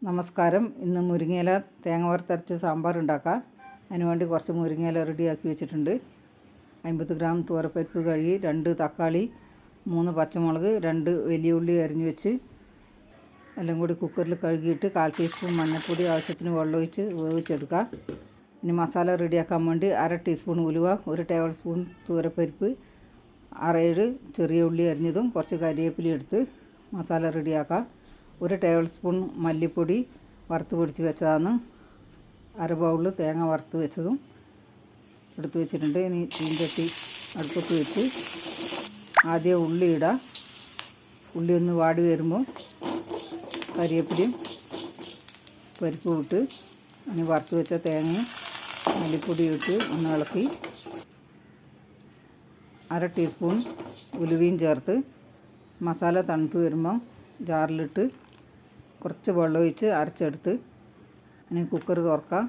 നമസ്കാരം. ഇന്ന് മുരിങ്ങയില തേങ്ങ വറുത്തരച്ച് സാമ്പാർ ഉണ്ടാക്കാം. അതിനുവേണ്ടി കുറച്ച് മുരിങ്ങയില റെഡിയാക്കി വെച്ചിട്ടുണ്ട്. 50 ഗ്രാം തുവരപ്പരിപ്പ് കഴുകി, 2 തക്കാളി, 3 പച്ചമുളക്, 2 വലിയ ഉള്ളി അരിഞ്ഞു വെച്ച് എല്ലാം കൂടി കുക്കറിൽ കഴുകിയിട്ട് 1/4 ടീസ്പൂൺ മഞ്ഞൾപ്പൊടി, ആവശ്യത്തിന് വെള്ളമൊഴിച്ച് വേവിച്ചെടുക്കാം. ഇനി മസാല റെഡിയാക്കാൻ വേണ്ടി 1/2 ടീസ്പൂൺ ഉലുവ, 1 ടേബിൾ സ്പൂൺ തുവരപ്പരിപ്പ്, 6-7 ചെറിയ ഉള്ളി അരിഞ്ഞതും കുറച്ച് കരിവേപ്പില എടുത്ത് മസാല റെഡിയാക്കാം. 1 ടേബിൾ സ്പൂൺ മല്ലിപ്പൊടി വറുത്ത് പൊടിച്ച് വെച്ചതാണ്. 1/2 ബൗൾ തേങ്ങ വറുത്ത് വെച്ചതും എടുത്ത് വെച്ചിട്ടുണ്ട്. ഇനി ചീഞ്ചട്ടി അടുപ്പത്ത് വെച്ച് ആദ്യം ഉള്ളി ഇടാം. ഉള്ളി ഒന്ന് വാടി വരുമ്പോൾ കരിവേപ്പിലയും പരിപ്പും ഇട്ട് ഇനി വറുത്ത് വെച്ച തേങ്ങയും മല്ലിപ്പൊടി ഇട്ട് ഒന്ന് ഇളക്കി 1/2 ടീസ്പൂൺ ഉലുവയും ചേർത്ത് മസാല തണുത്ത് വരുമ്പം ജാറിലിട്ട് കുറച്ച് വെള്ളമൊഴിച്ച് അരച്ചെടുത്ത് ഇനി കുക്കർ തുറക്കാം.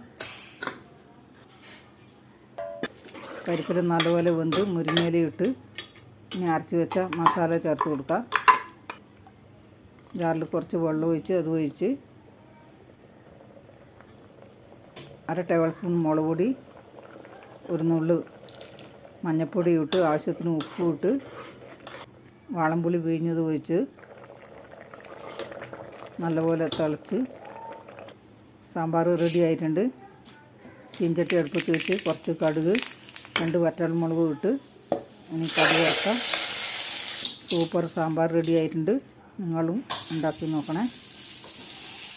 പരിപ്പിൽ നല്ലപോലെ വെന്ത് മുരിങ്ങയില ഇട്ട് ഇനി അരച്ച് വെച്ച മസാല ചേർത്ത് കൊടുക്കാം. ജാറിൽ കുറച്ച് വെള്ളം ഒഴിച്ച് അത് ഒഴിച്ച് 1/2 ടേബിൾ സ്പൂൺ മുളക് പൊടി, 1 നുള്ളു മഞ്ഞൾപ്പൊടി ഇട്ട് ആവശ്യത്തിന് ഉപ്പും ഇട്ട് വാളംപുളി പിഴിഞ്ഞത് ഒഴിച്ച് നല്ലപോലെ തിളച്ച് സാമ്പാർ റെഡി ആയിട്ടുണ്ട്. ചീഞ്ചട്ടി അടുപ്പത്ത് വെച്ച് കുറച്ച് കടുക്, 2 വറ്റൽമുളകും ഇട്ട് ഇനി കടുക് വറുക്കാം. സൂപ്പർ സാമ്പാർ റെഡി ആയിട്ടുണ്ട്. നിങ്ങളും ഉണ്ടാക്കി നോക്കണേ.